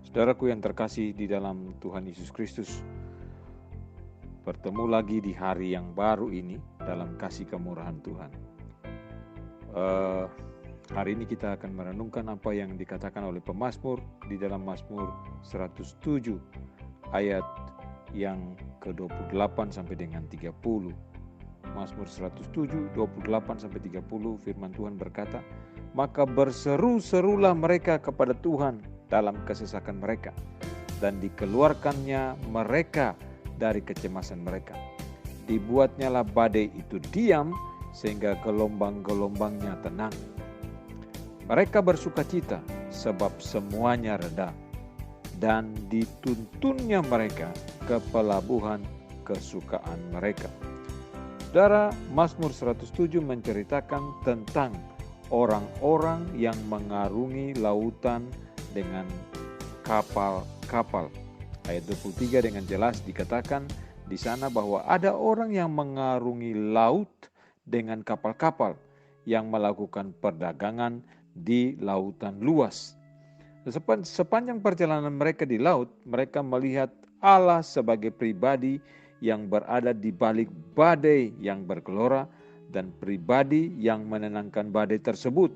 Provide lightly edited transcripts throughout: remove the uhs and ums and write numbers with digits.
Saudaraku yang terkasih di dalam Tuhan Yesus Kristus, bertemu lagi di hari yang baru ini dalam kasih kemurahan Tuhan. Hari ini kita akan merenungkan apa yang dikatakan oleh pemazmur di dalam Mazmur 107 ayat yang ke-28 sampai dengan 30. Mazmur 107, 28 sampai 30, firman Tuhan berkata, "Maka berseru-serulah mereka kepada Tuhan dalam kesesakan mereka, dan dikeluarkannya mereka dari kecemasan mereka. Dibuatnyalah badai itu diam, sehingga gelombang-gelombangnya tenang. Mereka bersukacita sebab semuanya reda, dan dituntunnya mereka ke pelabuhan kesukaan mereka." Saudara, Mazmur 107 menceritakan tentang orang-orang yang mengarungi lautan dengan kapal-kapal. Ayat 23 dengan jelas dikatakan di sana bahwa ada orang yang mengarungi laut dengan kapal-kapal yang melakukan perdagangan di lautan luas. Sepanjang perjalanan mereka di laut, mereka melihat Allah sebagai pribadi yang berada di balik badai yang bergelora dan pribadi yang menenangkan badai tersebut.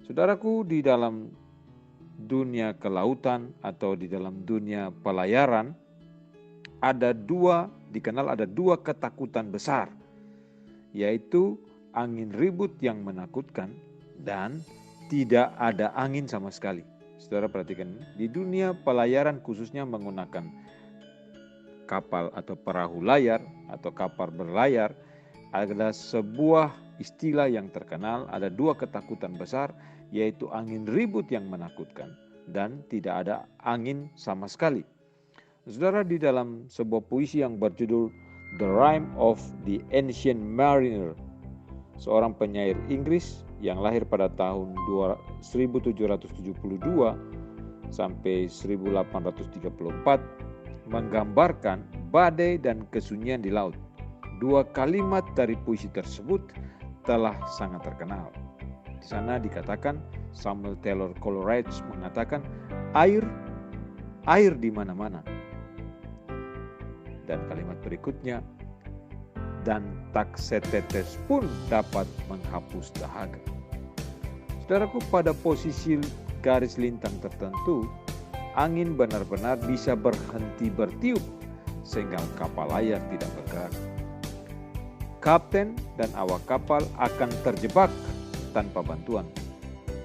Saudaraku, di dalam dunia kelautan atau di dalam dunia pelayaran dikenal ada dua ketakutan besar, yaitu angin ribut yang menakutkan dan tidak ada angin sama sekali. Saudara perhatikan, di dunia pelayaran khususnya menggunakan kapal atau perahu layar atau kapal berlayar, ada sebuah istilah yang terkenal, ada dua ketakutan besar, yaitu angin ribut yang menakutkan dan tidak ada angin sama sekali. Saudara, di dalam sebuah puisi yang berjudul The Rime of the Ancient Mariner, seorang penyair Inggris yang lahir pada tahun 1772 sampai 1834 menggambarkan badai dan kesunyian di laut. Dua kalimat dari puisi tersebut telah sangat terkenal. Di sana dikatakan, Samuel Taylor Coleridge mengatakan, air di mana-mana. Dan kalimat berikutnya, dan tak setetes pun dapat menghapus dahaga. Saudaraku, pada posisi garis lintang tertentu, angin benar-benar bisa berhenti bertiup sehingga kapal layar tidak bergerak. Kapten dan awak kapal akan terjebak tanpa bantuan.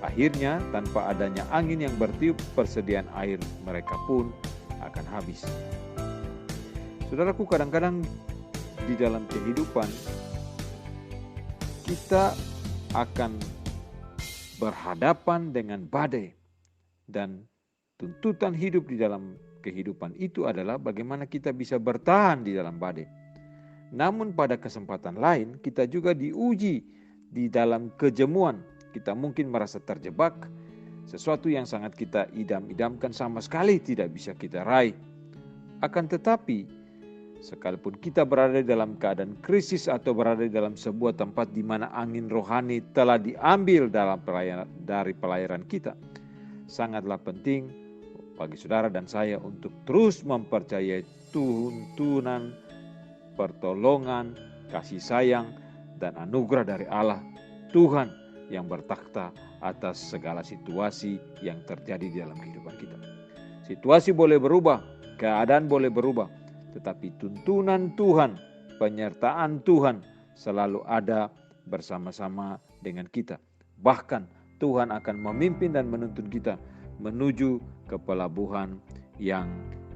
Akhirnya, tanpa adanya angin yang bertiup, persediaan air mereka pun akan habis. Saudaraku, kadang-kadang di dalam kehidupan kita akan berhadapan dengan badai, dan tuntutan hidup di dalam kehidupan itu adalah bagaimana kita bisa bertahan di dalam badai. Namun pada kesempatan lain kita juga diuji di dalam kejemuan. Kita mungkin merasa terjebak, sesuatu yang sangat kita idam-idamkan sama sekali tidak bisa kita raih. Akan tetapi, sekalipun kita berada dalam keadaan krisis atau berada dalam sebuah tempat di mana angin rohani telah diambil dari pelayaran kita, sangatlah penting bagi saudara dan saya untuk terus mempercayai tuntunan, pertolongan, kasih sayang, dan anugerah dari Allah, Tuhan yang bertakhta atas segala situasi yang terjadi di dalam kehidupan kita. Situasi boleh berubah, keadaan boleh berubah, tetapi tuntunan Tuhan, penyertaan Tuhan selalu ada bersama-sama dengan kita. Bahkan Tuhan akan memimpin dan menuntun kita menuju ke pelabuhan yang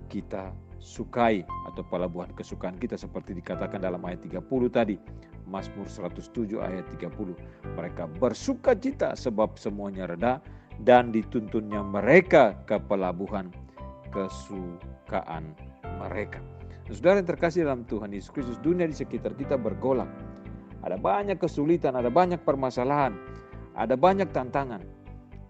kita sukai atau pelabuhan kesukaan kita, seperti dikatakan dalam ayat 30 tadi, Mazmur 107 ayat 30. Mereka bersukacita sebab semuanya reda, dan dituntunnya mereka ke pelabuhan kesukaan mereka. Saudara yang terkasih dalam Tuhan Yesus Kristus, dunia di sekitar kita bergolak. Ada banyak kesulitan, ada banyak permasalahan, ada banyak tantangan.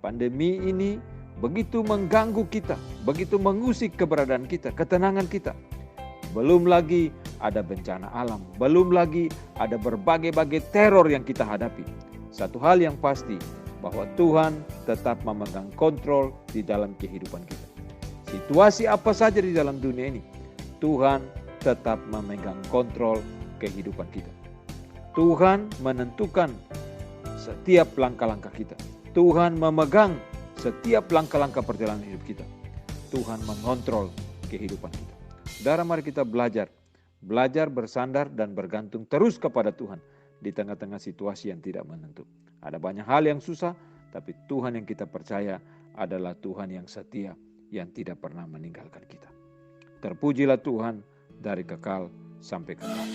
Pandemi ini begitu mengganggu kita, begitu mengusik keberadaan kita, ketenangan kita. Belum lagi ada bencana alam, belum lagi ada berbagai-bagai teror yang kita hadapi. Satu hal yang pasti, bahwa Tuhan tetap memegang kontrol di dalam kehidupan kita. Situasi apa saja di dalam dunia ini, Tuhan tetap memegang kontrol kehidupan kita. Tuhan menentukan setiap langkah-langkah kita. Tuhan memegang setiap langkah-langkah perjalanan hidup kita. Tuhan mengontrol kehidupan kita. Saudara, mari kita belajar bersandar dan bergantung terus kepada Tuhan di tengah-tengah situasi yang tidak menentu. Ada banyak hal yang susah, tapi Tuhan yang kita percaya adalah Tuhan yang setia, yang tidak pernah meninggalkan kita. Terpujilah Tuhan dari kekal sampai kekal.